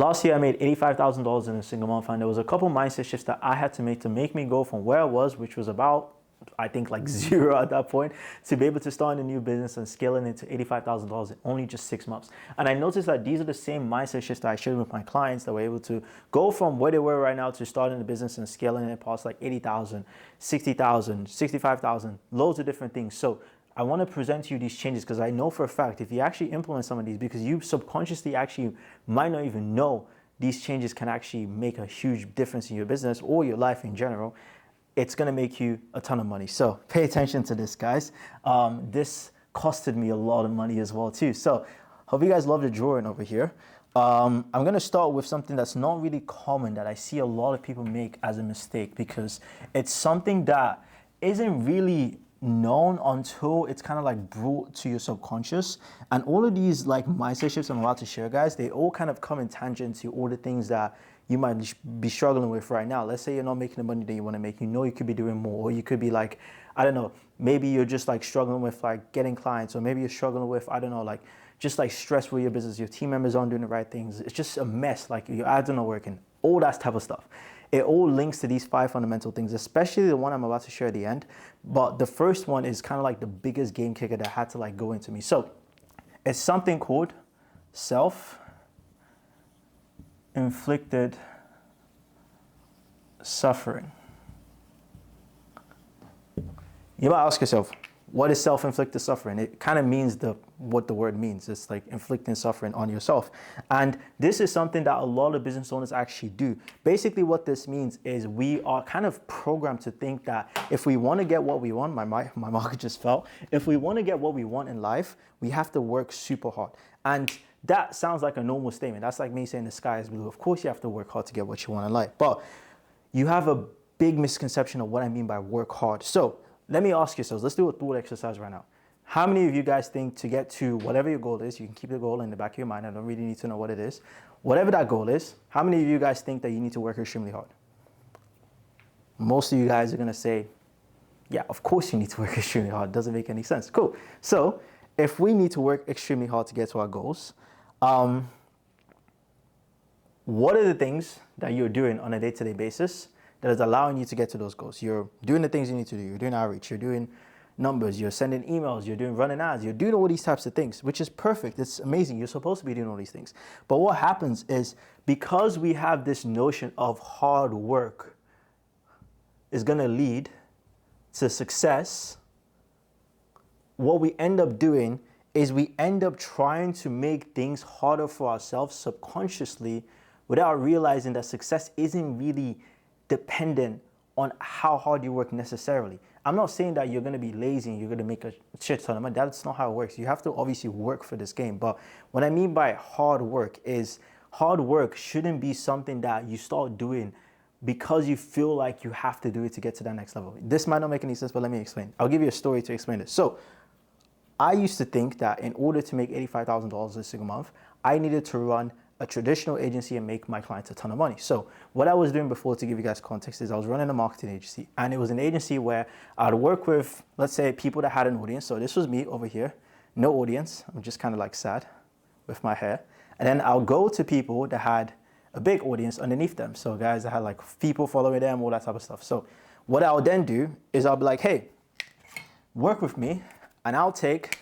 Last year, I made $85,000 in a single month, and there was a couple mindset shifts that I had to make me go from where I was, which was about, I think, like zero at that point, to be able to start a new business and scaling it to $85,000 in only just 6 months. And I noticed that these are the same mindset shifts that I shared with my clients that were able to go from where they were right now to starting the business and scaling it past like 80,000, 60,000, 65,000, loads of different things. So I want to present to you these changes because I know for a fact if you actually implement some of these, because you subconsciously actually might not even know these changes can actually make a huge difference in your business or your life in general, it's going to make you a ton of money. So pay attention to this, guys. This costed me a lot of money as well too. So hope you guys love the drawing over here. I'm going to start with something that's not really common that I see a lot of people make as a mistake, because it's something that isn't really known until it's kind of like brought to your subconscious. And all of these like mindset shifts I'm about to share, guys, they all kind of come in tangent to all the things that you might be struggling with right now. Let's say you're not making the money that you want to make. You know you could be doing more, or you could be like, I don't know, maybe you're just like struggling with like getting clients, or maybe you're struggling with, I don't know, like just like stress with your business. Your team members aren't doing the right things. It's just a mess. Like your ads are not working, all that type of stuff. It all links to these 5 fundamental things, especially the one I'm about to share at the end. But the first one is kind of like the biggest game kicker that had to like go into me. So it's something called self-inflicted suffering. You might ask yourself, what is self-inflicted suffering? It kind of means what the word means. It's like inflicting suffering on yourself. And this is something that a lot of business owners actually do. Basically what this means is we are kind of programmed to think that if we want to get what we want, my market just fell. If we want to get what we want in life, we have to work super hard. And that sounds like a normal statement. That's like me saying the sky is blue. Of course you have to work hard to get what you want in life. But you have a big misconception of what I mean by work hard. So let me ask yourselves, let's do a thought exercise right now. How many of you guys think to get to whatever your goal is, you can keep the goal in the back of your mind, I don't really need to know what it is. Whatever that goal is, how many of you guys think that you need to work extremely hard? Most of you guys are gonna say, yeah, of course you need to work extremely hard. Doesn't make any sense. Cool. So if we need to work extremely hard to get to our goals, what are the things that you're doing on a day-to-day basis that is allowing you to get to those goals? You're doing the things you need to do. You're doing outreach. You're doing numbers. You're sending emails. You're doing running ads. You're doing all these types of things, which is perfect. It's amazing. You're supposed to be doing all these things. But what happens is, because we have this notion of hard work is going to lead to success, what we end up doing is we end up trying to make things harder for ourselves subconsciously without realizing that success isn't really dependent on how hard you work necessarily. I'm not saying that you're going to be lazy and you're going to make a shit ton of money. That's not how it works. You have to obviously work for this game. But what I mean by hard work is hard work shouldn't be something that you start doing because you feel like you have to do it to get to that next level. This might not make any sense, but let me explain. I'll give you a story to explain this. So I used to think that in order to make $85,000 a single month, I needed to run a traditional agency and make my clients a ton of money. So what I was doing before, to give you guys context, is I was running a marketing agency, and it was an agency where I'd work with, let's say, people that had an audience. So this was me over here, no audience. I'm just kind of like sad with my hair. And then I'll go to people that had a big audience underneath them. So guys that had like people following them, all that type of stuff. So what I'll then do is I'll be like, hey, work with me and I'll take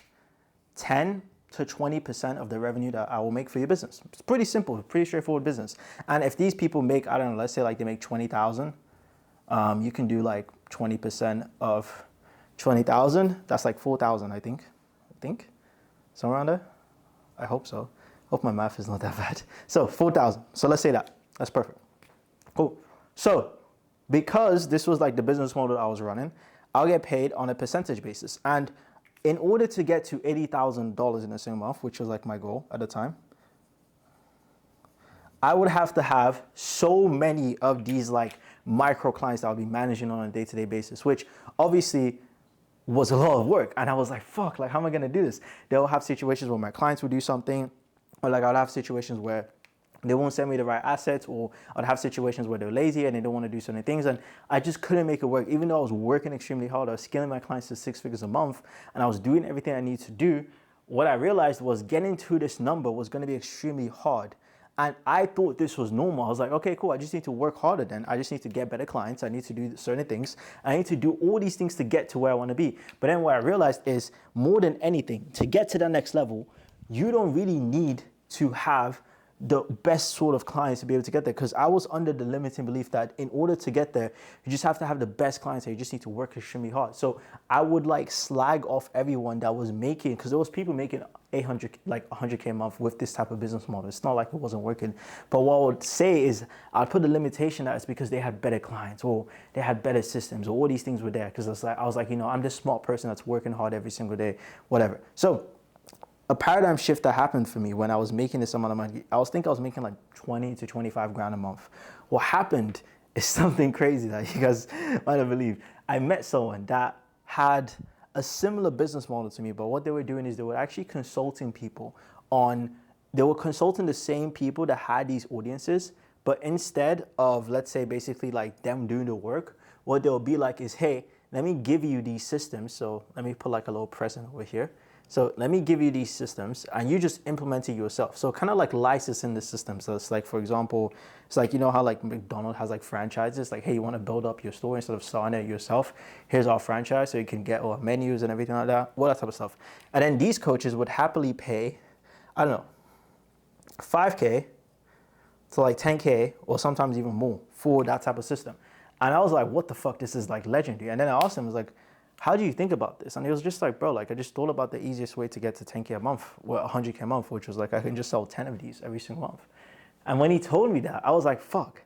10 to 20% of the revenue that I will make for your business. It's pretty simple, pretty straightforward business. And if these people make, I don't know, let's say like they make 20,000, you can do like 20% of 20,000. That's like 4,000, I think, somewhere around there. I hope so. Hope my math is not that bad. So 4,000. So let's say that. That's perfect. Cool. So because this was like the business model I was running, I'll get paid on a percentage basis. And in order to get to $80,000 in a single month, which was like my goal at the time, I would have to have so many of these like micro clients that I'll be managing on a day-to-day basis, which obviously was a lot of work. And I was like, fuck, like how am I gonna do this? They'll have situations where my clients will do something, or like I'll have situations where they won't send me the right assets, or I'd have situations where they're lazy and they don't want to do certain things. And I just couldn't make it work. Even though I was working extremely hard, I was scaling my clients to 6 figures a month, and I was doing everything I needed to do. What I realized was getting to this number was going to be extremely hard. And I thought this was normal. I was like, okay, cool. I just need to work harder then. I just need to get better clients. I need to do certain things. I need to do all these things to get to where I want to be. But then what I realized is more than anything, to get to the next level, you don't really need to have the best sort of clients to be able to get there, because I was under the limiting belief that in order to get there, you just have to have the best clients and you just need to work extremely hard. So I would like slag off everyone that was making, because there was people making 800, like 100K a month with this type of business model. It's not like it wasn't working. But what I would say is I'd put the limitation that it's because they had better clients or they had better systems or all these things were there. Because I was like, I'm this smart person that's working hard every single day, whatever. So a paradigm shift that happened for me when I was making this amount of money, I was making like 20 to 25 grand a month. What happened is something crazy that you guys might not believe. I met someone that had a similar business model to me, but what they were doing is they were actually consulting people they were consulting the same people that had these audiences, but instead of, let's say, basically like them doing the work, what they'll be like is, hey, let me give you these systems. So let me put like a little present over here. So let me give you these systems and you just implement it yourself. So kind of like licensing the system. So it's like, for example, it's like, how like McDonald's has like franchises, like, hey, you want to build up your store instead of starting it yourself. Here's our franchise so you can get all menus and everything like that, all that type of stuff. And then these coaches would happily pay, I don't know, 5K to like 10K or sometimes even more for that type of system. And I was like, what the fuck? This is like legendary. And then I asked him, I was like, how do you think about this? And he was just like, bro, like I just thought about the easiest way to get to 10K a month, or 100K a month, which was like, I can just sell 10 of these every single month. And when he told me that, I was like, fuck,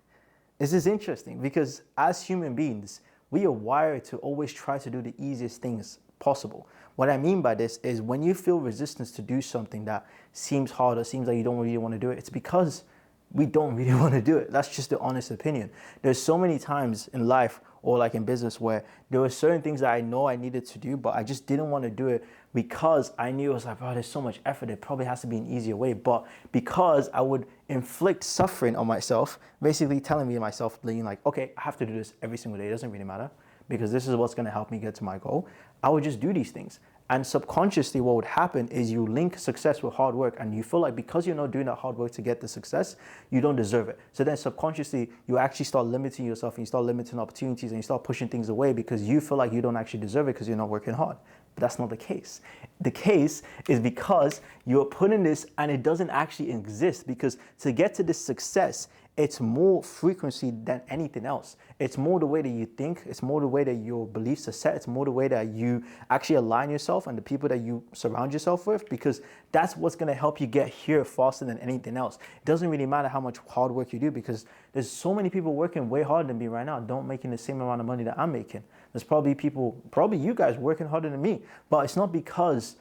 this is interesting, because as human beings, we are wired to always try to do the easiest things possible. What I mean by this is when you feel resistance to do something that seems hard or seems like you don't really want to do it, it's because we don't really want to do it. That's just the honest opinion. There's so many times in life or like in business where there were certain things that I know I needed to do, but I just didn't want to do it because I knew it was like, bro, there's so much effort. It probably has to be an easier way. But because I would inflict suffering on myself, basically telling me myself, being like, okay, I have to do this every single day. It doesn't really matter because this is what's going to help me get to my goal. I would just do these things. And subconsciously, what would happen is you link success with hard work, and you feel like because you're not doing that hard work to get the success, you don't deserve it. So then subconsciously, you actually start limiting yourself and you start limiting opportunities and you start pushing things away because you feel like you don't actually deserve it because you're not working hard. But that's not the case. The case is because you're putting this and it doesn't actually exist, because to get to this success, it's more frequency than anything else. It's more the way that you think. It's more the way that your beliefs are set. It's more the way that you actually align yourself and the people that you surround yourself with, because that's what's going to help you get here faster than anything else. It doesn't really matter how much hard work you do, because there's so many people working way harder than me right now, don't making the same amount of money that I'm making. There's probably people, probably you guys working harder than me, but it's not because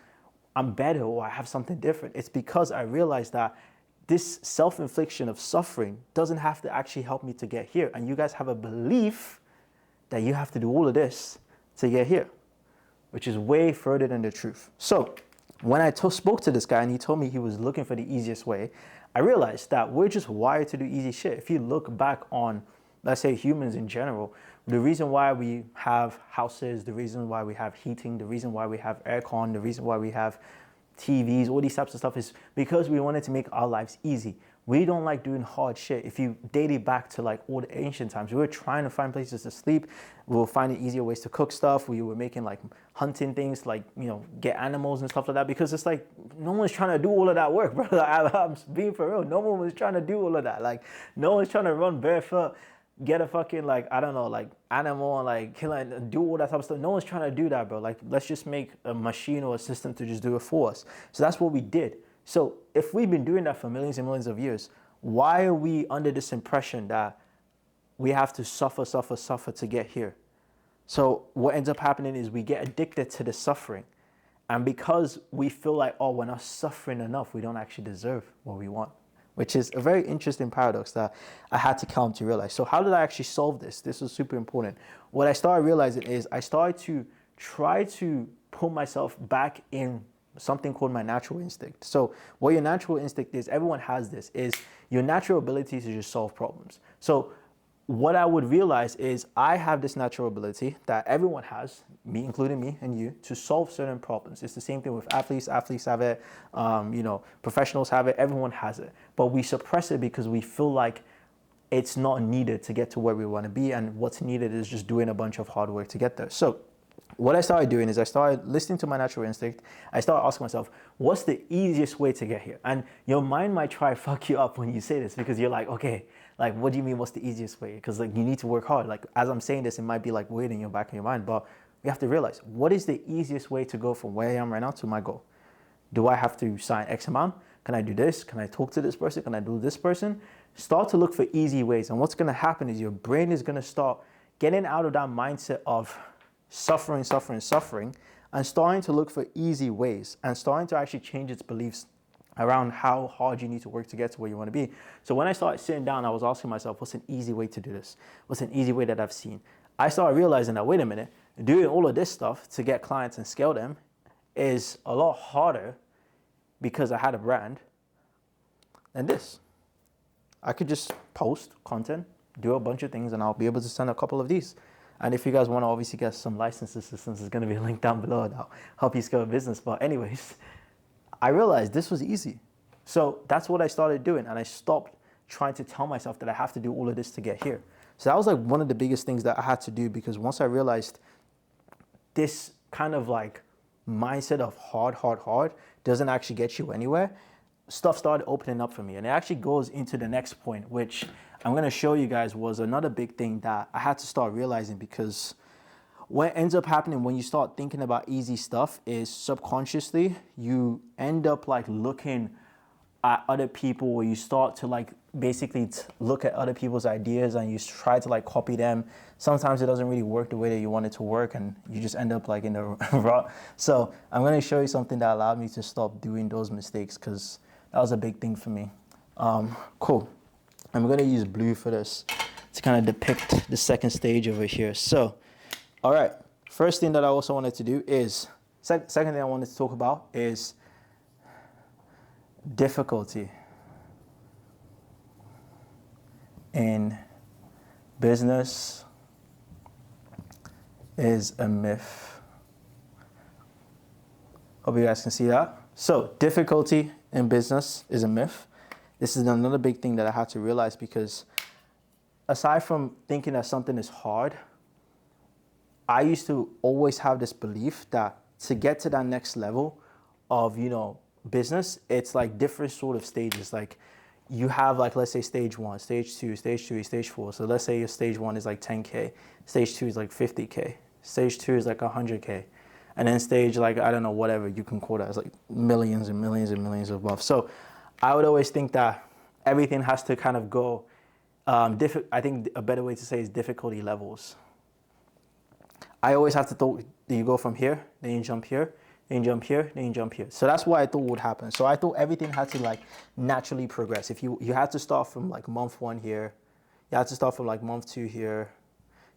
I'm better or I have something different. It's because I realized that this self-infliction of suffering doesn't have to actually help me to get here. And you guys have a belief that you have to do all of this to get here, which is way further than the truth. So when I spoke to this guy and he told me he was looking for the easiest way, I realized that we're just wired to do easy shit. If you look back on, let's say, humans in general, the reason why we have houses, the reason why we have heating, the reason why we have aircon, the reason why we have TVs, all these types of stuff is because we wanted to make our lives easy. We don't like doing hard shit. If you date it back to like all the ancient times, we were trying to find places to sleep. We were finding easier ways to cook stuff. We were making like hunting things, like, get animals and stuff like that, because it's like no one's trying to do all of that work, bro. Like, I'm being for real. No one was trying to do all of that. Like, no one's trying to run barefoot, get a fucking, like, I don't know, like animal and like kill it and do all that type of stuff. No one's trying to do that, bro. Like, let's just make a machine or a system to just do it for us. So that's what we did. So if we've been doing that for millions and millions of years, why are we under this impression that we have to suffer to get here? So what ends up happening is we get addicted to the suffering. And because we feel like, oh, we're not suffering enough, we don't actually deserve what we want, which is a very interesting paradox that I had to come to realize. So how did I actually solve this? This was super important. What I started realizing is I started to try to put myself back in something called my natural instinct. So what your natural instinct is, everyone has this, is your natural ability to just solve problems. So what I would realize is I have this natural ability that everyone has, me, including me and you, to solve certain problems. It's the same thing with athletes. Athletes have it, professionals have it, everyone has it. But we suppress it because we feel like it's not needed to get to where we want to be, and what's needed is just doing a bunch of hard work to get there. So what I started doing is I started listening to my natural instinct. I started asking myself, what's the easiest way to get here? And your mind might try to fuck you up when you say this, because you're like, okay, like, what do you mean, what's the easiest way? Because like, you need to work hard. Like, as I'm saying this, it might be like weird in your back of your mind, but you have to realize, what is the easiest way to go from where I am right now to my goal? Do I have to sign X amount? Can I do this? Can I talk to this person? Can I do this person? Start to look for easy ways. And what's going to happen is your brain is going to start getting out of that mindset of suffering, and starting to look for easy ways and starting to actually change its beliefs around how hard you need to work to get to where you want to be. So when I started sitting down, I was asking myself, what's an easy way to do this? What's an easy way that I've seen? I started realizing that, wait a minute, doing all of this stuff to get clients and scale them is a lot harder because I had a brand than this. I could just post content, do a bunch of things, and I'll be able to send a couple of these. And if you guys want to obviously get some license assistance, there's going to be a link down below that'll help you scale a business. But anyways, I realized this was easy. So that's what I started doing. And I stopped trying to tell myself that I have to do all of this to get here. So that was like one of the biggest things that I had to do, because once I realized this kind of like mindset of hard doesn't actually get you anywhere, stuff started opening up for me. And it actually goes into the next point, which I'm going to show you guys was another big thing that I had to start realizing, because what ends up happening when you start thinking about easy stuff is subconsciously you end up like looking at other people, or you start to like basically look at other people's ideas and you try to like copy them. Sometimes it doesn't really work the way that you want it to work, and you just end up like in the rut. So I'm going to show you something that allowed me to stop doing those mistakes, because that was a big thing for me. Cool. I'm going to use blue for this to kind of depict the second stage over here. So, all right. First thing that I also wanted to do is, second thing I wanted to talk about is difficulty in business is a myth. Hope you guys can see that. So, difficulty in business is a myth. This is another big thing that I had to realize, because aside from thinking that something is hard, I used to always have this belief that to get to that next level of, business, it's like different sort of stages. Like you have like, let's say stage 1, stage 2, stage 3, stage 4. So let's say your stage 1 is like 10K, stage 2 is like 50K, stage 2 is like 100K. And then stage like, I don't know, whatever you can call that, it's like millions and millions and millions above. So I would always think that everything has to kind of go, I think a better way to say is difficulty levels. I always have to think that you go from here, then you jump here, then you jump here, then you jump here. So that's what I thought would happen. So I thought everything had to like naturally progress. If you had to start from like month 1 here, you had to start from like month 2 here,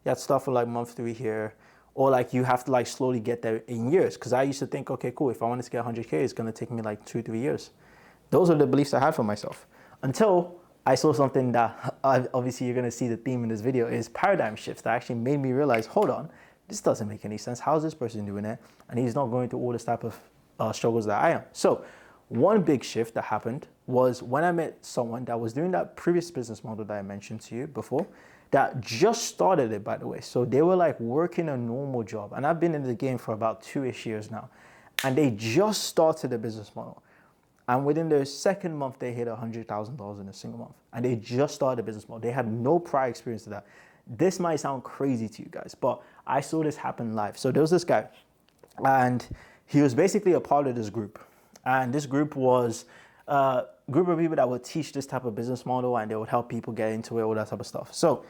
you had to start from like month 3 here, or like you have to like slowly get there in years. Because I used to think, okay, cool, if I wanted to get 100K, it's going to take me like 2-3 years. Those are the beliefs I had for myself, until I saw something that obviously you're going to see the theme in this video is paradigm shifts that actually made me realize, hold on, this doesn't make any sense. How is this person doing it? And he's not going through all this type of struggles that I am. So one big shift that happened was when I met someone that was doing that previous business model that I mentioned to you before, that just started it, by the way. So they were like working a normal job. And I've been in the game for about 2-ish years now. And they just started a business model. And within their second month, they hit $100,000 in a single month. And they just started a business model. They had no prior experience to that. This might sound crazy to you guys, but I saw this happen live. So there was this guy, and he was basically a part of this group. And this group was a group of people that would teach this type of business model, and they would help people get into it, all that type of stuff. So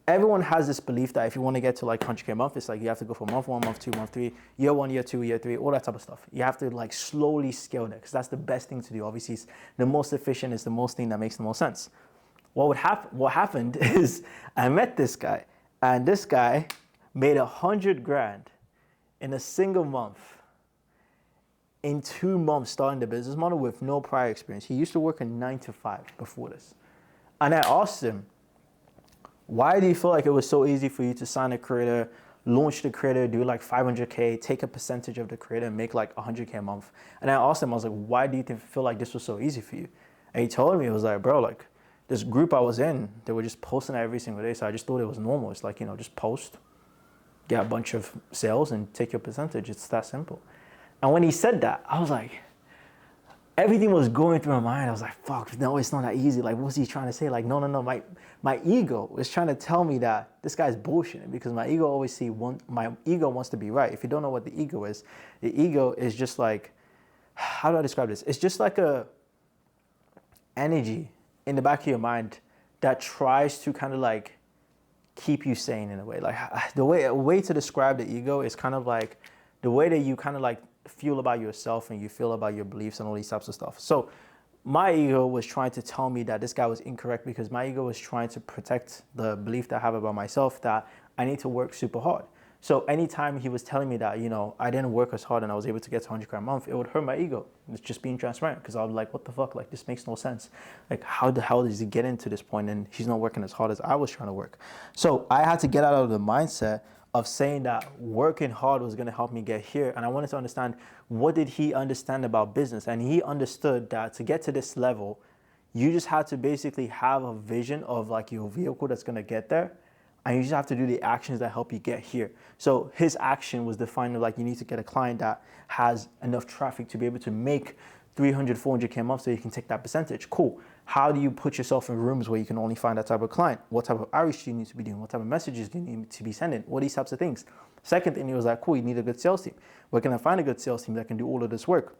everyone has this belief that if you want to get to like 100K a month, it's like you have to go from month 1, month 2, month 3, year 1, year 2, year 3, all that type of stuff. You have to like slowly scale that, because that's the best thing to do. Obviously, it's the most efficient, it's the most thing that makes the most sense. What happened is I met this guy, and this guy made 100 grand in a single month, in 2 months starting the business model with no prior experience. He used to work a 9 to 5 before this. And I asked him, Why do you feel like it was so easy for you to sign a creator, launch the creator, do like 500K, take a percentage of the creator and make like 100K a month? And I asked him, I was like, why do you feel like this was so easy for you? And he told me, it was like, bro, like this group I was in, they were just posting every single day. So I just thought it was normal. It's like, just post, get a bunch of sales and take your percentage. It's that simple. And when he said that, I was like, everything was going through my mind. I was like, fuck, no, it's not that easy. Like, what's he trying to say? Like, no. My ego was trying to tell me that this guy's bullshitting, because my ego my ego wants to be right. If you don't know what the ego is just like, how do I describe this? It's just like a energy in the back of your mind that tries to kind of like keep you sane in a way. Like a way to describe the ego is kind of like the way that you kind of like feel about yourself and you feel about your beliefs and all these types of stuff. So my ego was trying to tell me that this guy was incorrect, because my ego was trying to protect the belief that I have about myself, that I need to work super hard. So anytime he was telling me that, I didn't work as hard and I was able to get to 100K a month, it would hurt my ego. It's just being transparent, because I was like, what the fuck? Like, this makes no sense. Like, how the hell does he get into this point and he's not working as hard as I was trying to work? So I had to get out of the mindset of saying that working hard was going to help me get here. And I wanted to understand, what did he understand about business? And he understood that to get to this level, you just had to basically have a vision of like your vehicle that's going to get there. And you just have to do the actions that help you get here. So his action was defined like, you need to get a client that has enough traffic to be able to make 300, 400K a month so you can take that percentage. Cool. How do you put yourself in rooms where you can only find that type of client? What type of outreach do you need to be doing? What type of messages do you need to be sending? All these types of things. Second thing, he was like, cool, you need a good sales team. Where can I find a good sales team that can do all of this work?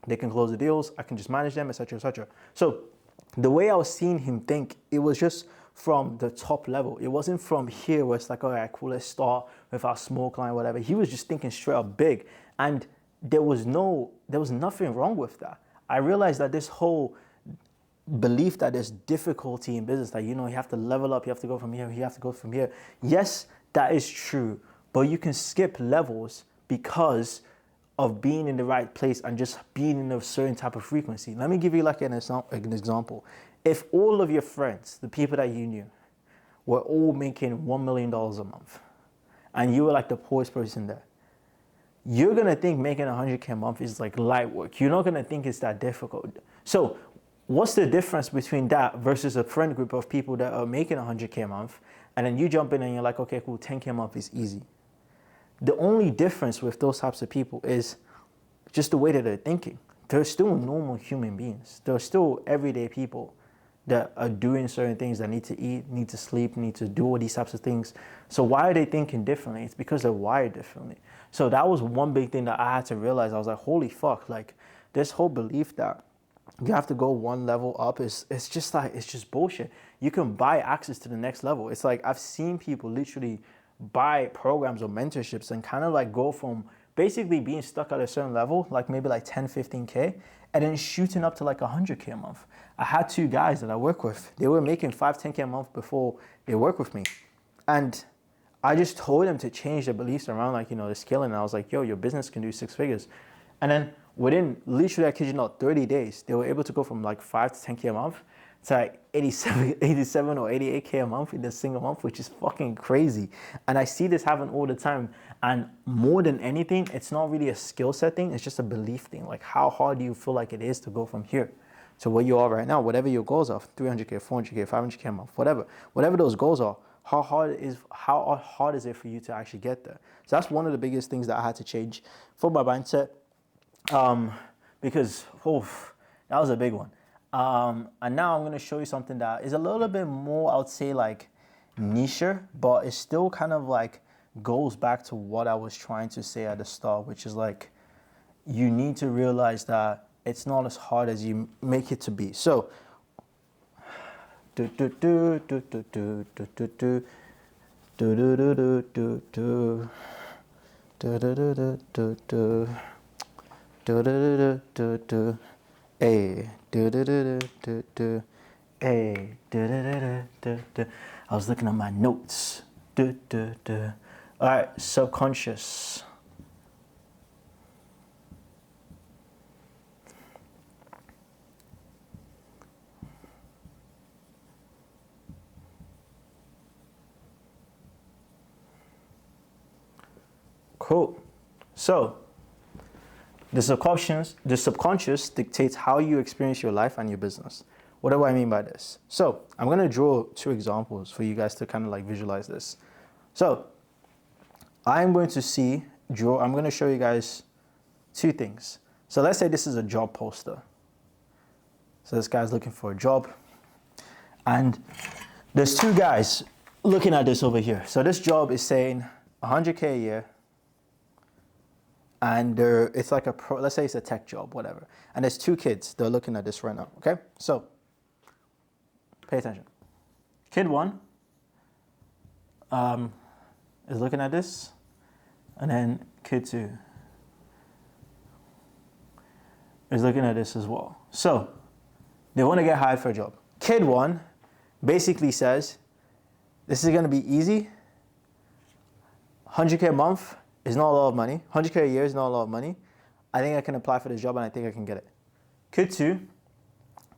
They can close the deals. I can just manage them, etc., etc. So the way I was seeing him think, it was just from the top level. It wasn't from here where it's like, all right, cool, let's start with our small client, whatever. He was just thinking straight up big. And there was nothing wrong with that. I realized that this whole belief that there's difficulty in business, that, you have to level up, you have to go from here, you have to go from here. Yes, that is true, but you can skip levels because of being in the right place and just being in a certain type of frequency. Let me give you like an example. If all of your friends, the people that you knew, were all making $1 million a month, and you were like the poorest person there, you're gonna think making 100K a month is like light work. You're not gonna think it's that difficult. So what's the difference between that versus a friend group of people that are making 100K a month, and then you jump in and you're like, okay, cool, 10K a month is easy. The only difference with those types of people is just the way that they're thinking. They're still normal human beings. They're still everyday people that are doing certain things, that need to eat, need to sleep, need to do all these types of things. So why are they thinking differently? It's because they're wired differently. So that was one big thing that I had to realize. I was like, holy fuck, like this whole belief that you have to go one level up it's just bullshit. You can buy access to the next level. It's like, I've seen people literally buy programs or mentorships and kind of like go from basically being stuck at a certain level, like maybe like 10, 15K, and then shooting up to like 100K a month. I had two guys that I work with. They were making 5, 10K a month before they work with me. And I just told them to change their beliefs around like, the scaling. And I was like, yo, your business can do 6 figures. And then within literally, I kid you not, 30 days, they were able to go from like 5 to 10K a month to like 87 or 88K a month in a single month, which is fucking crazy. And I see this happen all the time. And more than anything, it's not really a skill set thing. It's just a belief thing. Like, how hard do you feel like it is to go from here to where you are right now? Whatever your goals are, 300K, 400K, 500K a month, whatever those goals are, how hard is it for you to actually get there? So that's one of the biggest things that I had to change for my mindset. Because that was a big one. And now I'm going to show you something that is a little bit more, I would say, like niche, but it still kind of like goes back to what I was trying to say at the start, which is like, you need to realize that it's not as hard as you make it to be. So, I was looking at my notes. All right, subconscious. Cool. So, the subconscious dictates how you experience your life and your business. What do I mean by this? So, I'm going to draw 2 examples for you guys to kind of like visualize this. So, I'm going to show you guys 2 things. So, let's say this is a job poster. So, this guy's looking for a job. And there's 2 guys looking at this over here. So, this job is saying 100K a year. And it's like let's say it's a tech job, whatever. And there's 2 kids. They're looking at this right now, okay? So, pay attention. Kid 1 is looking at this. And then kid 2 is looking at this as well. So, they want to get hired for a job. Kid 1 basically says, this is going to be easy. 100K a month is not a lot of money. 100K a year is not a lot of money. I think I can apply for this job and I think I can get it. Kid 2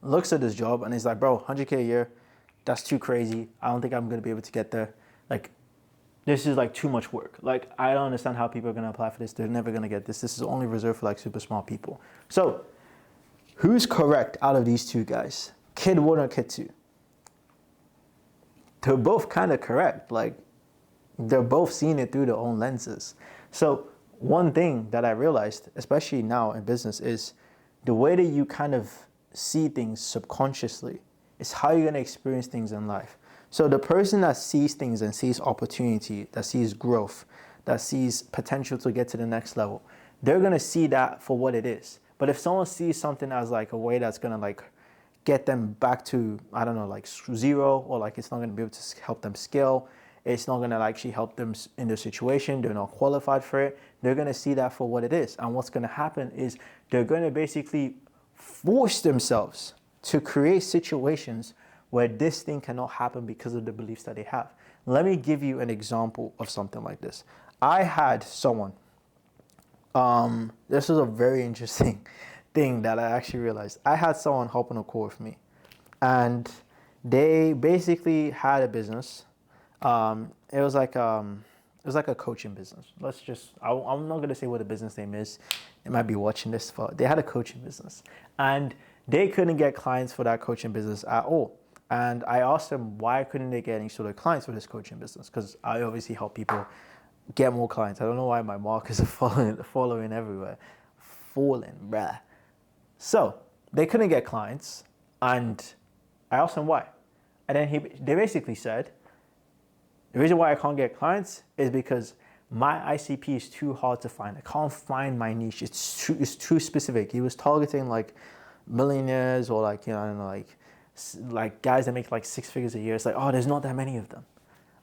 looks at this job and is like, bro, 100K a year, that's too crazy. I don't think I'm going to be able to get there. Like, this is like too much work. Like, I don't understand how people are going to apply for this. They're never going to get this. This is only reserved for like super smart people. So, who's correct out of these 2 guys? Kid 1 or kid 2? They're both kind of correct. Like, they're both seeing it through their own lenses. So one thing that I realized, especially now in business, is the way that you kind of see things subconsciously is how you're going to experience things in life. So the person that sees things and sees opportunity, that sees growth, that sees potential to get to the next level, they're going to see that for what it is. But if someone sees something as like a way that's going to like get them back to, I don't know, like 0, or like it's not going to be able to help them scale, it's not going to actually help them in their situation, they're not qualified for it, they're going to see that for what it is. And what's going to happen is they're going to basically force themselves to create situations where this thing cannot happen because of the beliefs that they have. Let me give you an example of something like this. I had someone, this was a very interesting thing that I actually realized. I had someone hop on a call with me, and they basically had a business. It was like a coaching business. I'm not gonna say what the business name is. They might be watching this, but they had a coaching business, and they couldn't get clients for that coaching business at all. And I asked them, why couldn't they get any sort of clients for this coaching business? Because I obviously help people get more clients. I don't know why my markers are following everywhere. Falling, bruh. So they couldn't get clients, and I asked them why. And then they basically said, the reason why I can't get clients is because my ICP is too hard to find. I can't find my niche. It's too specific. He was targeting like millionaires, or like, you know, I don't know, like guys that make like 6 figures a year. It's like, oh, there's not that many of them.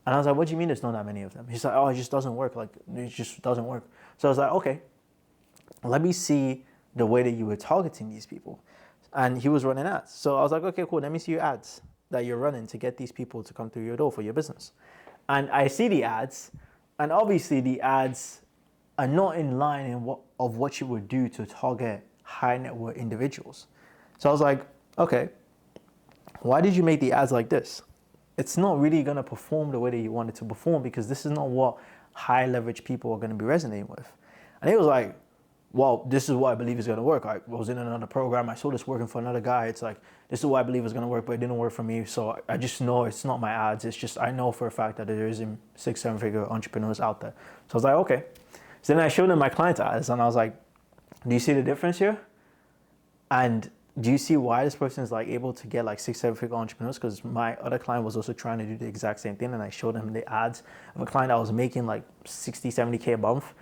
And I was like, what do you mean there's not that many of them? He's like, oh, it just doesn't work. Like, it just doesn't work. So I was like, okay, let me see the way that you were targeting these people. And he was running ads. So I was like, okay, cool. Let me see your ads that you're running to get these people to come through your door for your business. And I see the ads, and obviously the ads are not in line of what you would do to target high net worth individuals. So I was like, okay, why did you make the ads like this? It's not really going to perform the way that you want it to perform, because this is not what high leverage people are going to be resonating with. And he was like, well, this is what I believe is going to work. I was in another program. I saw this working for another guy. It's like, this is what I believe is going to work, but it didn't work for me. So I just know it's not my ads. It's just, I know for a fact that there is 6-7 figure entrepreneurs out there. So I was like, okay. So then I showed him my client ads, and I was like, do you see the difference here? And do you see why this person is like able to get like 6-7 figure entrepreneurs? Because my other client was also trying to do the exact same thing, and I showed him the ads of a client that was making like 60, 70K a month.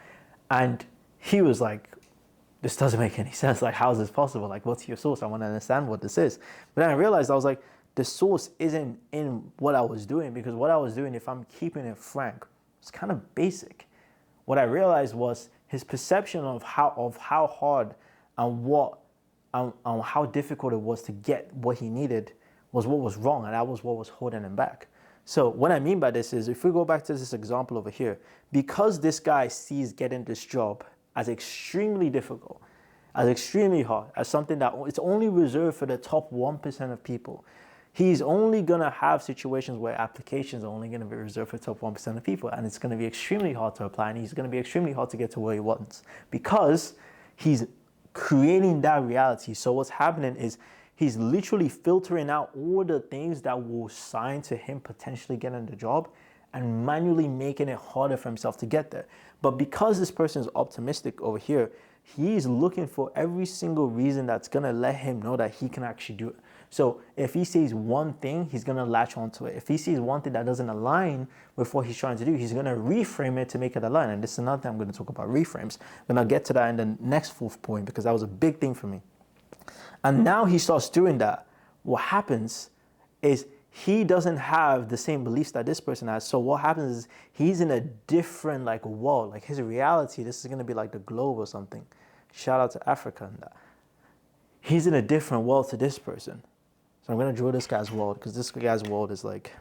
And he was like, this doesn't make any sense. Like, how is this possible? Like, what's your source? I want to understand what this is. But then I realized, I was like, the source isn't in what I was doing, because what I was doing, if I'm keeping it frank, it's kind of basic. What I realized was his perception of how hard and how difficult it was to get what he needed was what was wrong, and that was what was holding him back. So what I mean by this is, if we go back to this example over here, because this guy sees getting this job as extremely difficult, as extremely hard, as something that it's only reserved for the top 1% of people, he's only going to have situations where applications are only going to be reserved for top 1% of people, and it's going to be extremely hard to apply, and he's going to be extremely hard to get to where he wants because he's creating that reality. So what's happening is he's literally filtering out all the things that will sign to him potentially getting the job and manually making it harder for himself to get there. But because this person is optimistic over here, he's looking for every single reason that's going to let him know that he can actually do it. So if he sees one thing, he's going to latch onto it. If he sees one thing that doesn't align with what he's trying to do, he's going to reframe it to make it align. And this is another thing I'm going to talk about, reframes. And I'll get to that in the next fourth point because that was a big thing for me. And now he starts doing that. What happens is he doesn't have the same beliefs that this person has. So what happens is he's in a different world. Like his reality, this is going to be like the globe or something. Shout out to Africa and that. He's in a different world to this person. So I'm going to draw this guy's world because this guy's world is like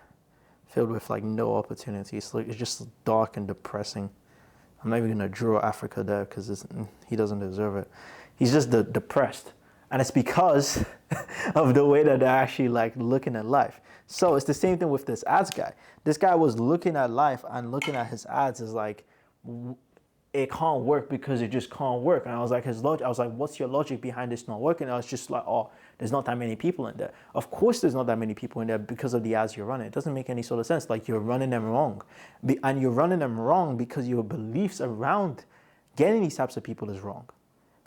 filled with like no opportunities. Like it's just dark and depressing. I'm not even going to draw Africa there because he doesn't deserve it. He's just depressed. And it's because of the way that they're actually like looking at life. So it's the same thing with this ads guy. This guy was looking at life and looking at his ads as like, it can't work because it just can't work. And I was like, what's your logic behind this not working? And I was just like, oh, there's not that many people in there. Of course there's not that many people in there because of the ads you're running. It doesn't make any sort of sense. Like you're running them wrong. And you're running them wrong because your beliefs around getting these types of people is wrong.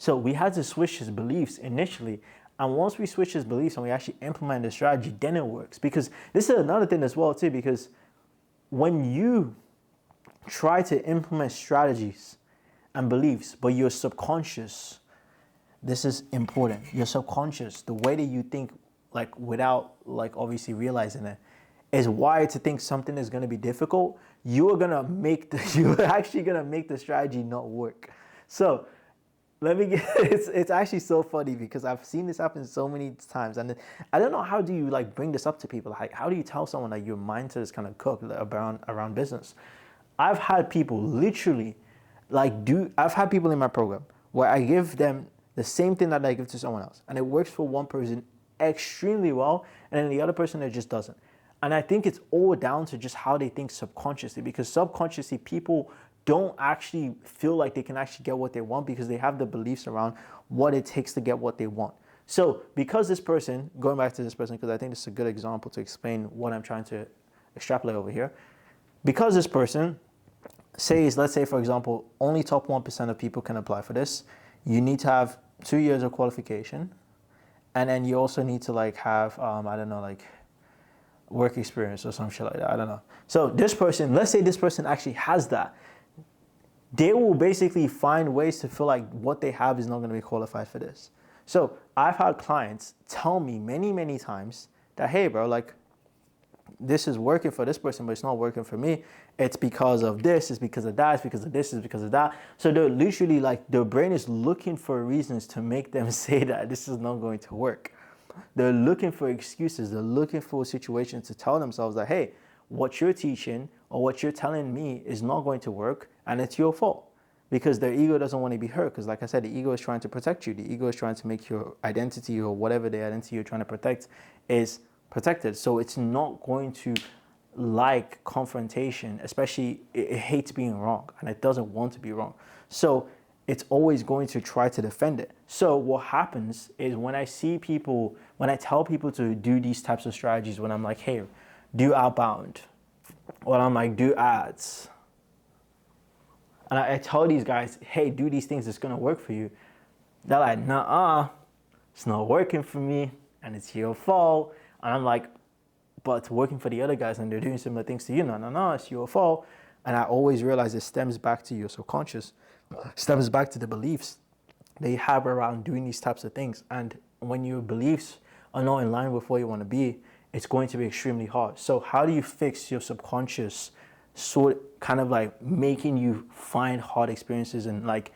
So we had to switch his beliefs initially. And once we switch his beliefs and we actually implement the strategy, then it works. Because this is another thing as well too, because when you try to implement strategies and beliefs, but your subconscious, this is important, your subconscious, the way that you think, like without like obviously realizing it, is wired to think something is going to be difficult, you're actually going to make the strategy not work. So it's actually so funny because I've seen this happen so many times, and I don't know, how do you like bring this up to people? Like, how do you tell someone that your mindset is kind of cooked around business? I've had people literally I've had people in my program where I give them the same thing that I give to someone else, and it works for one person extremely well, and then the other person it just doesn't. And I think it's all down to just how they think subconsciously, because subconsciously people don't actually feel like they can actually get what they want because they have the beliefs around what it takes to get what they want. So because this person, going back to this person, because I think this is a good example to explain what I'm trying to extrapolate over here. Because this person let's say, for example, only top 1% of people can apply for this. You need to have 2 years of qualification. And then you also need to have, work experience or some shit like that. I don't know. So this person, let's say this person actually has that. They will basically find ways to feel like what they have is not going to be qualified for this. So I've had clients tell me many, many times that, hey, bro, this is working for this person, but it's not working for me. It's because of this, it's because of that, it's because of this, it's because of that. So they're literally their brain is looking for reasons to make them say that this is not going to work. They're looking for excuses. They're looking for situations to tell themselves that, hey, what you're teaching or what you're telling me is not going to work, and it's your fault. Because their ego doesn't want to be hurt. Because like I said, the ego is trying to protect you. The ego is trying to make your identity or whatever the identity you're trying to protect is protected. So it's not going to like confrontation, especially it hates being wrong and it doesn't want to be wrong. So it's always going to try to defend it. So what happens is when I tell people to do these types of strategies, when I'm like, hey, do outbound, or I'm like, do ads, and I tell these guys, hey, do these things, it's going to work for you. They're like, nah, it's not working for me and it's your fault. And I'm like, but it's working for the other guys and they're doing similar things to you. No, it's your fault. And I always realize it stems back to your subconscious, stems back to the beliefs that you have around doing these types of things. And when your beliefs are not in line with where you want to be, it's going to be extremely hard. So how do you fix your subconscious making you find hard experiences and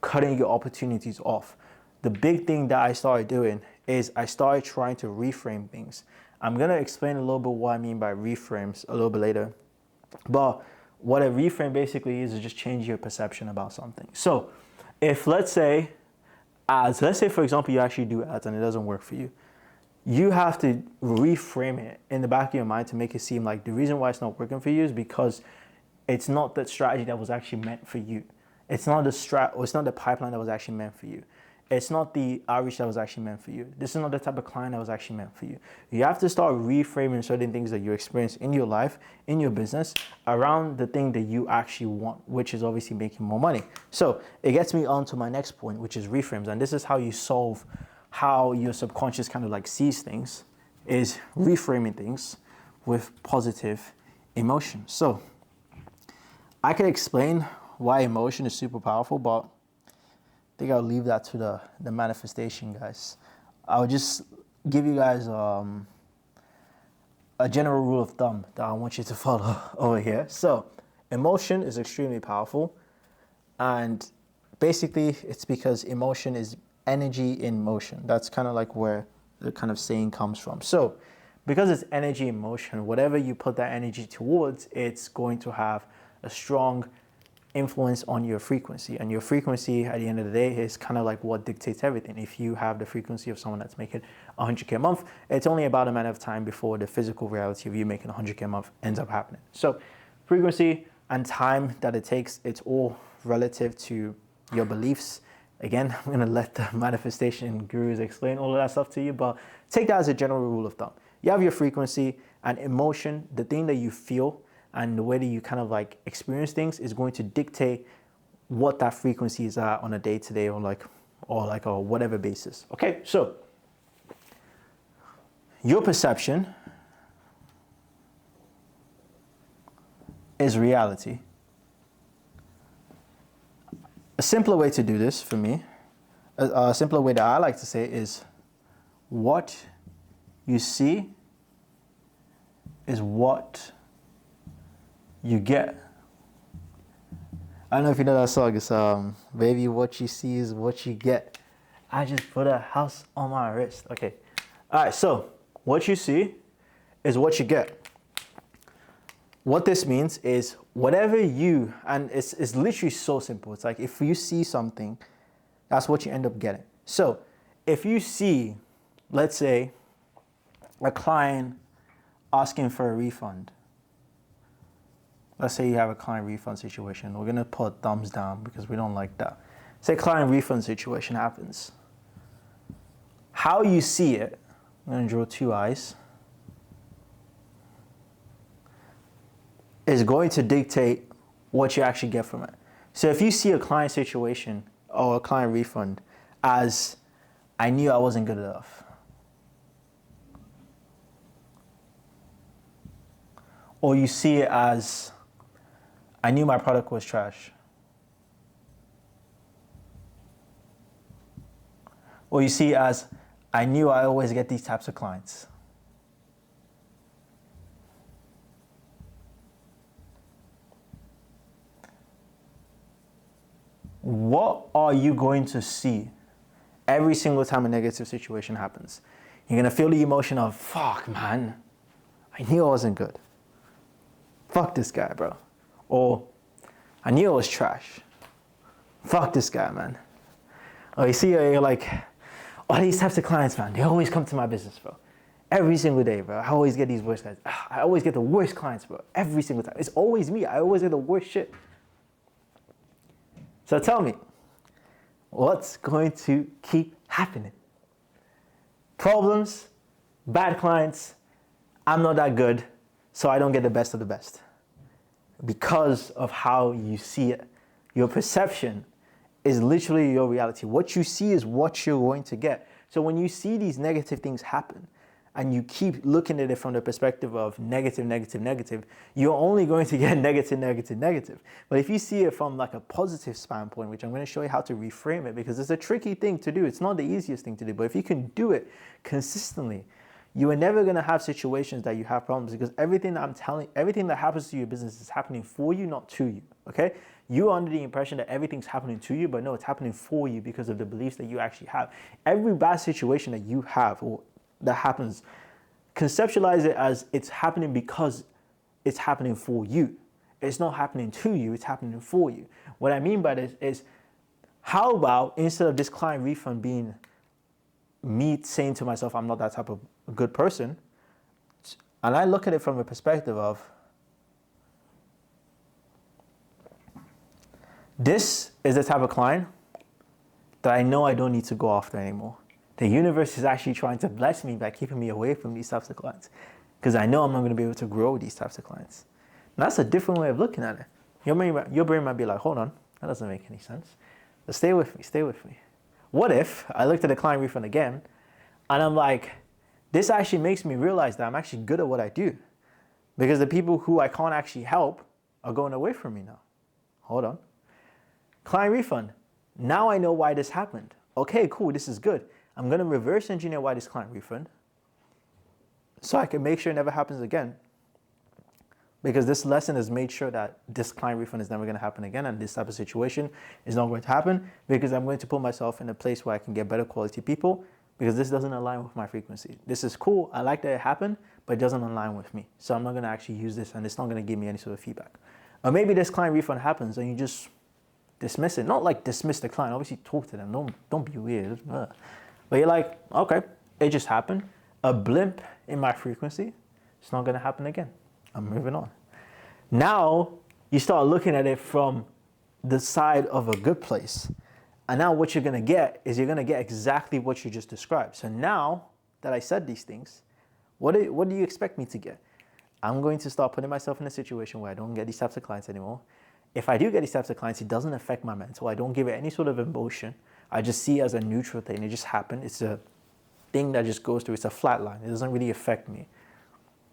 cutting your opportunities off? The big thing that I started doing is I started trying to reframe things. I'm going to explain a little bit what I mean by reframes a little bit later. But what a reframe basically is just change your perception about something. So if let's say for example, you actually do ads and it doesn't work for you, you have to reframe it in the back of your mind to make it seem like the reason why it's not working for you is because it's not the strategy that was actually meant for you. It's not the pipeline that was actually meant for you. It's not the outreach that was actually meant for you. This is not the type of client that was actually meant for you. You have to start reframing certain things that you experience in your life, in your business, around the thing that you actually want, which is obviously making more money. So it gets me on to my next point, which is reframes. And this is how you solve how your subconscious kind of like sees things, is reframing things with positive emotion. So I can explain why emotion is super powerful, but I think I'll leave that to the manifestation guys. I'll just give you guys a general rule of thumb that I want you to follow over here. So emotion is extremely powerful, and basically it's because emotion is energy in motion. That's kind of like where the kind of saying comes from. So because it's energy in motion, whatever you put that energy towards, it's going to have a strong influence on your frequency. And your frequency at the end of the day is kind of like what dictates everything. If you have the frequency of someone that's making 100K a month, it's only about a matter of time before the physical reality of you making 100K a month ends up happening. So frequency and time that it takes, it's all relative to your beliefs. Again, I'm going to let the manifestation gurus explain all of that stuff to you, but take that as a general rule of thumb. You have your frequency and emotion, the thing that you feel and the way that you kind of like experience things is going to dictate what that frequency is at on a day-to-day or a whatever basis. Okay, so your perception is reality. A simpler way to do this for me, a simpler way that I like to say is what you see is what you get. I don't know if you know that song. It's baby, what you see is what you get. I just put a house on my wrist. Okay. All right. So what you see is what you get. What this means is whatever you, and it's literally so simple. It's like if you see something, that's what you end up getting. So if you see, let's say, a client asking for a refund. Let's say you have a client refund situation. We're going to put thumbs down because we don't like that. Say client refund situation happens. How you see it, I'm going to draw two eyes, is going to dictate what you actually get from it. So if you see a client situation or a client refund as, I knew I wasn't good enough, or you see it as, I knew my product was trash, or you see it as, I knew I always get these types of clients. What are you going to see every single time a negative situation happens? You're going to feel the emotion of, fuck, man, I knew I wasn't good. Fuck this guy, bro. Or, I knew it was trash. Fuck this guy, man. Or you see, you're like, all these types of clients, man, they always come to my business, bro. Every single day, bro. I always get these worst guys. I always get the worst clients, bro. Every single time. It's always me. I always get the worst shit. So tell me, what's going to keep happening? Problems, bad clients, I'm not that good, so I don't get the best of the best. Because of how you see it. Your perception is literally your reality. What you see is what you're going to get. So when you see these negative things happen, and you keep looking at it from the perspective of negative, negative, negative, you're only going to get negative, negative, negative. But if you see it from like a positive standpoint, which I'm going to show you how to reframe it, because it's a tricky thing to do. It's not the easiest thing to do, but if you can do it consistently, you are never going to have situations that you have problems, because everything that happens to your business is happening for you, not to you, okay? You are under the impression that everything's happening to you, but no, it's happening for you because of the beliefs that you actually have. Every bad situation that you have or that happens, conceptualize it as it's happening because it's happening for you. It's not happening to you, it's happening for you. What I mean by this is, how about instead of this client refund being me saying to myself, I'm not that type of a good person, and I look at it from a perspective of, this is the type of client that I know I don't need to go after anymore. The universe is actually trying to bless me by keeping me away from these types of clients, because I know I'm not going to be able to grow with these types of clients. And that's a different way of looking at it. Your brain might be like, hold on, that doesn't make any sense. But stay with me. What if I looked at the client refund again, and I'm like, this actually makes me realize that I'm actually good at what I do, because the people who I can't actually help are going away from me now. Hold on. Client refund. Now I know why this happened. Okay, cool, this is good. I'm going to reverse engineer why this client refund, so I can make sure it never happens again. Because this lesson has made sure that this client refund is never going to happen again, and this type of situation is not going to happen, because I'm going to put myself in a place where I can get better quality people, because this doesn't align with my frequency. This is cool, I like that it happened, but it doesn't align with me. So I'm not going to actually use this, and it's not going to give me any sort of feedback. Or maybe this client refund happens and you just dismiss it. Not like dismiss the client, obviously talk to them, don't be weird. But you're like, okay, it just happened. A blimp in my frequency, it's not going to happen again. I'm moving on. Now you start looking at it from the side of a good place. And now what you're going to get is you're going to get exactly what you just described. So now that I said these things, what do you expect me to get? I'm going to start putting myself in a situation where I don't get these types of clients anymore. If I do get these types of clients, it doesn't affect my mental. I don't give it any sort of emotion. I just see it as a neutral thing. It just happened. It's a thing that just goes through. It's a flat line. It doesn't really affect me.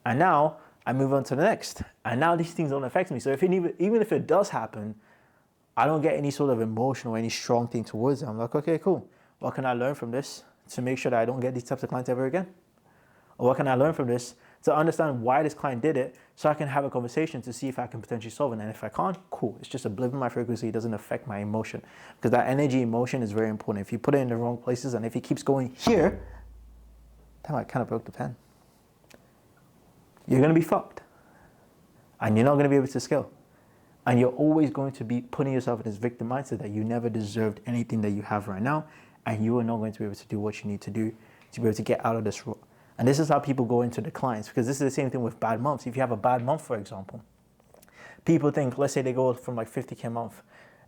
And now I move on to the next. And now these things don't affect me. So even if it does happen, I don't get any sort of emotion or any strong thing towards it. I'm like, okay, cool. What can I learn from this to make sure that I don't get these types of clients ever again? Or what can I learn from this to understand why this client did it, so I can have a conversation to see if I can potentially solve it. And if I can't, cool. It's just a blip in my frequency. It doesn't affect my emotion, because that energy emotion is very important. If you put it in the wrong places, and if it keeps going here, then I kind of broke the pen. You're going to be fucked. And you're not going to be able to scale. And you're always going to be putting yourself in this victim mindset that you never deserved anything that you have right now, and you are not going to be able to do what you need to do to be able to get out of this rut. And this is how people go into the clients, because this is the same thing with bad months. If you have a bad month, for example, people think, let's say they go from like 50K a month,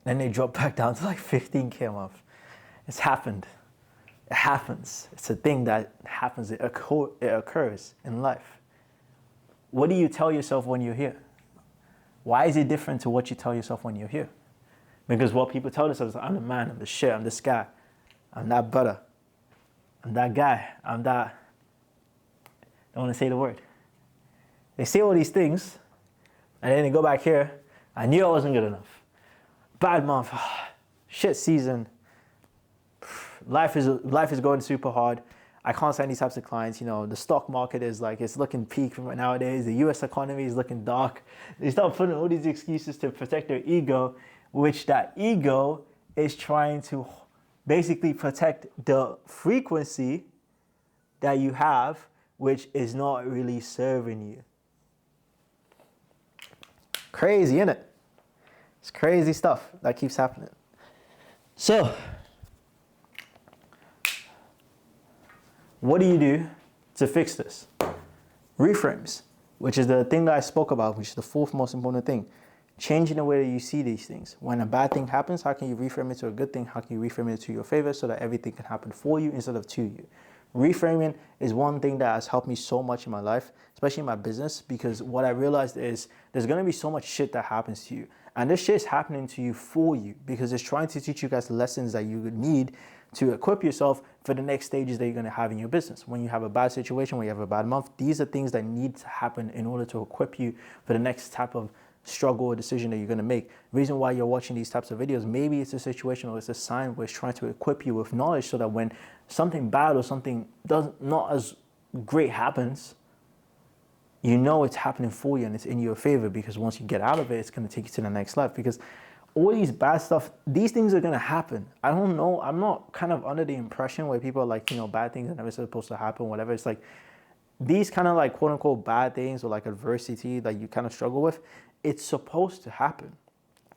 then they drop back down to like 15K a month. It's happened. It happens. It's a thing that happens. It occurs in life. What do you tell yourself when you're here? Why is it different to what you tell yourself when you're here? Because what people tell themselves is, I'm the man, I'm the shit, I'm this guy, I'm that butter, I'm that guy, I'm that... I don't want to say the word. They say all these things, and then they go back here. I knew I wasn't good enough. Bad month, shit season. Life is going super hard. I can't sign these types of clients. You know, the stock market is like, it's looking peak nowadays. The US economy is looking dark. They start putting all these excuses to protect their ego, which that ego is trying to basically protect the frequency that you have, which is not really serving you. Crazy, isn't it? It's crazy stuff that keeps happening. So, what do you do to fix this? Reframes, which is the thing that I spoke about, which is the fourth most important thing. Changing the way that you see these things. When a bad thing happens, how can you reframe it to a good thing? How can you reframe it to your favor so that everything can happen for you instead of to you? Reframing is one thing that has helped me so much in my life, especially in my business, because what I realized is there's going to be so much shit that happens to you. And this shit is happening to you for you, because it's trying to teach you guys the lessons that you would need to equip yourself for the next stages that you're going to have in your business. When you have a bad situation, when you have a bad month, these are things that need to happen in order to equip you for the next type of struggle or decision that you're going to make. The reason why you're watching these types of videos, maybe it's a situation or it's a sign where it's trying to equip you with knowledge so that when something bad or something not as great happens, you know it's happening for you and it's in your favor, because once you get out of it, it's going to take you to the next level. Because all these bad stuff, these things are going to happen. I don't know. I'm not kind of under the impression where people are like, you know, bad things are never supposed to happen, whatever. It's like these kind of like quote unquote bad things or like adversity that you kind of struggle with, it's supposed to happen,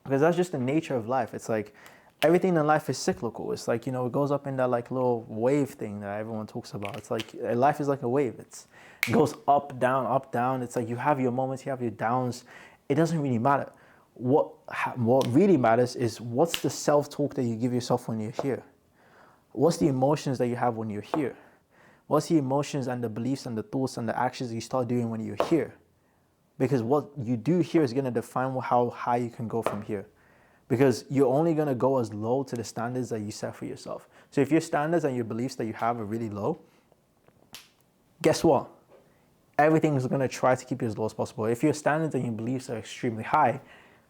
because that's just the nature of life. It's like, everything in life is cyclical. It's like, it goes up in that like little wave thing that everyone talks about. It's like life is like a wave. It goes up, down, up, down. It's like you have your moments, you have your downs. It doesn't really matter. What really matters is what's the self-talk that you give yourself when you're here? What's the emotions that you have when you're here? What's the emotions and the beliefs and the thoughts and the actions you start doing when you're here? Because what you do here is going to define how high you can go from here. Because you're only going to go as low to the standards that you set for yourself. So if your standards and your beliefs that you have are really low, guess what? Everything is going to try to keep you as low as possible. If your standards and your beliefs are extremely high,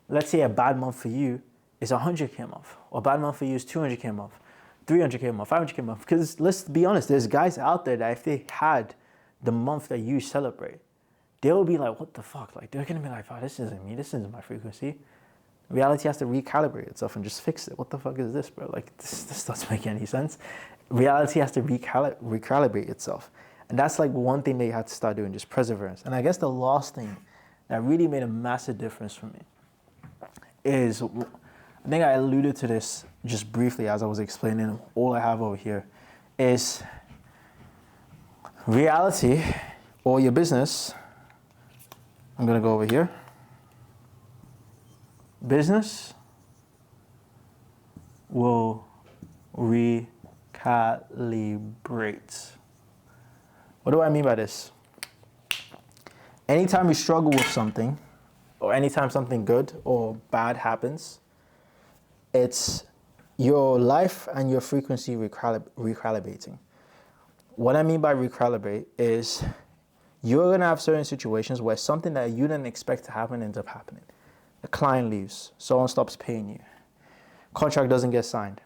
let's say a bad month for you is 100K a month, or a bad month for you is 200K a month, 300K a month, 500K a month. Because let's be honest, there's guys out there that if they had the month that you celebrate, they will be like, what the fuck? Like, they're going to be like, oh, this isn't me. This isn't my frequency. Reality has to recalibrate itself and just fix it. What the fuck is this, bro? Like, this doesn't make any sense. Reality has to recalibrate itself. And that's like one thing that you have to start doing, just perseverance. And I guess the last thing that really made a massive difference for me is, I think I alluded to this just briefly as I was explaining all I have over here, is reality or your business. I'm going to go over here. Business will recalibrate. What do I mean by this? Anytime you struggle with something, or anytime something good or bad happens, it's your life and your frequency recalibrating. What I mean by recalibrate is you're going to have certain situations where something that you didn't expect to happen ends up happening. The client leaves, someone stops paying you, contract doesn't get signed.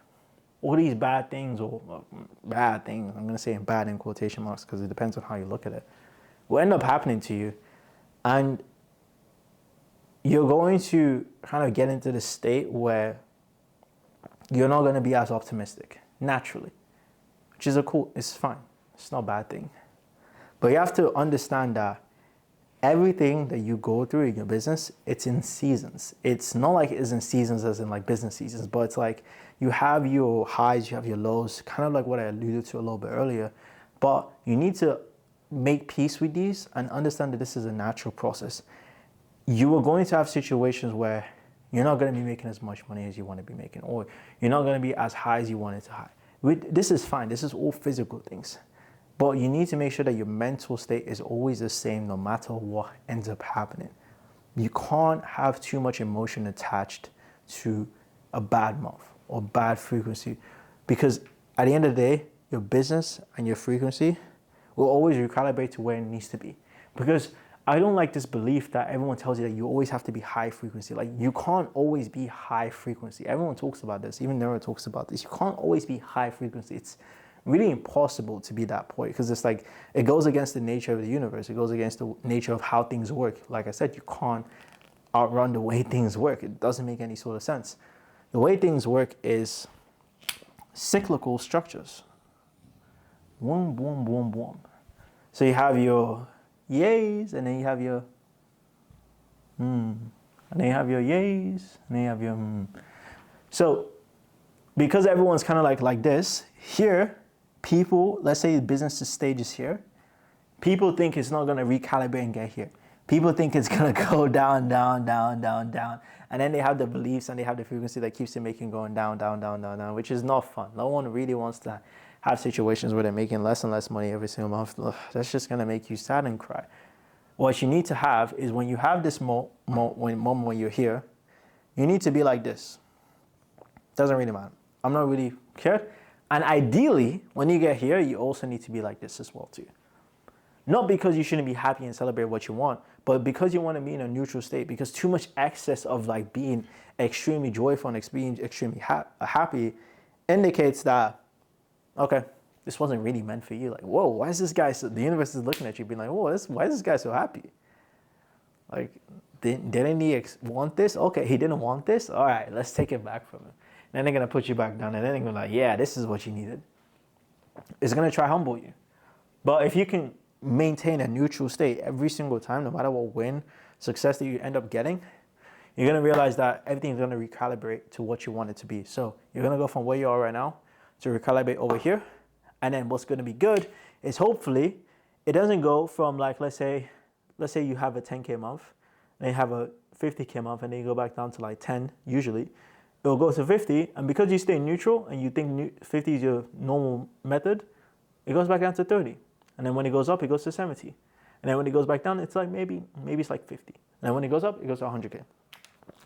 All these bad things, I'm going to say bad in quotation marks because it depends on how you look at it, will end up happening to you. And you're going to kind of get into the state where you're not going to be as optimistic, naturally, which is it's fine. It's not a bad thing. But you have to understand that everything that you go through in your business, it's in seasons. It's not like it's in seasons as in like business seasons, but it's like you have your highs, you have your lows, kind of like what I alluded to a little bit earlier. But you need to make peace with these and understand that this is a natural process. You are going to have situations where you're not going to be making as much money as you want to be making, or you're not going to be as high as you wanted to high. This is fine. This is all physical things. But you need to make sure that your mental state is always the same no matter what ends up happening. You can't have too much emotion attached to a bad month or bad frequency, because at the end of the day, your business and your frequency will always recalibrate to where it needs to be. Because I don't like this belief that everyone tells you that you always have to be high frequency. Like, you can't always be high frequency. Everyone talks about this. Even Neuro talks about this. You can't always be high frequency. It's really impossible to be that point, because it's like, it goes against the nature of the universe. It goes against the nature of how things work. Like I said, you can't outrun the way things work. It doesn't make any sort of sense. The way things work is cyclical structures. Boom, boom, boom, boom. So you have your yays, and then you have your and then you have your yays, and then you have your So because everyone's kind of like this, here, people, let's say the business stage is here, people think it's not going to recalibrate and get here. People think it's going to go down, down, down, down, down. And then they have the beliefs and they have the frequency that keeps them making going down, down, down, down, down, which is not fun. No one really wants to have situations where they're making less and less money every single month. Ugh, that's just going to make you sad and cry. What you need to have is, when you have this moment when you're here, you need to be like this. Doesn't really matter. I'm not really care. And ideally, when you get here, you also need to be like this as well too. Not because you shouldn't be happy and celebrate what you want, but because you want to be in a neutral state. Because too much excess of like being extremely joyful and being extremely happy indicates that, okay, this wasn't really meant for you. Like, whoa, why is this guy the universe is looking at you being like, whoa, why is this guy so happy? Like, didn't he want this? Okay, he didn't want this? All right, let's take it back from him. Then they're going to put you back down, and then they're going to be like, yeah, this is what you needed. It's going to try humble you. But if you can maintain a neutral state every single time, no matter what success that you end up getting, you're going to realize that everything's going to recalibrate to what you want it to be. So you're going to go from where you are right now to recalibrate over here. And then what's going to be good is hopefully it doesn't go from like, let's say you have a 10K month, and you have a 50K month, and then you go back down to like 10 usually. It'll go to 50, and because you stay neutral and you think 50 is your normal method, it goes back down to 30. And then when it goes up, it goes to 70. And then when it goes back down, it's like maybe it's like 50. And then when it goes up, it goes to 100K.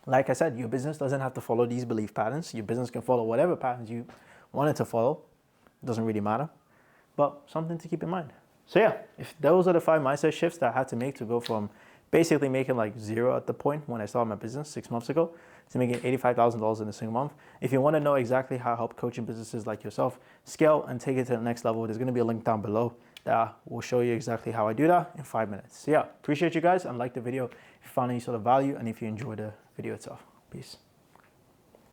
Like I said, your business doesn't have to follow these belief patterns. Your business can follow whatever patterns you want it to follow. It doesn't really matter, but something to keep in mind. So yeah, if those are the 5 mindset shifts that I had to make to go from basically making like 0 at the point when I started my business 6 months ago to making $85,000 in a single month. If you want to know exactly how I help coaching businesses like yourself scale and take it to the next level, there's going to be a link down below that will show you exactly how I do that in 5 minutes. So yeah, appreciate you guys and like the video if you found any sort of value and if you enjoyed the video itself. Peace.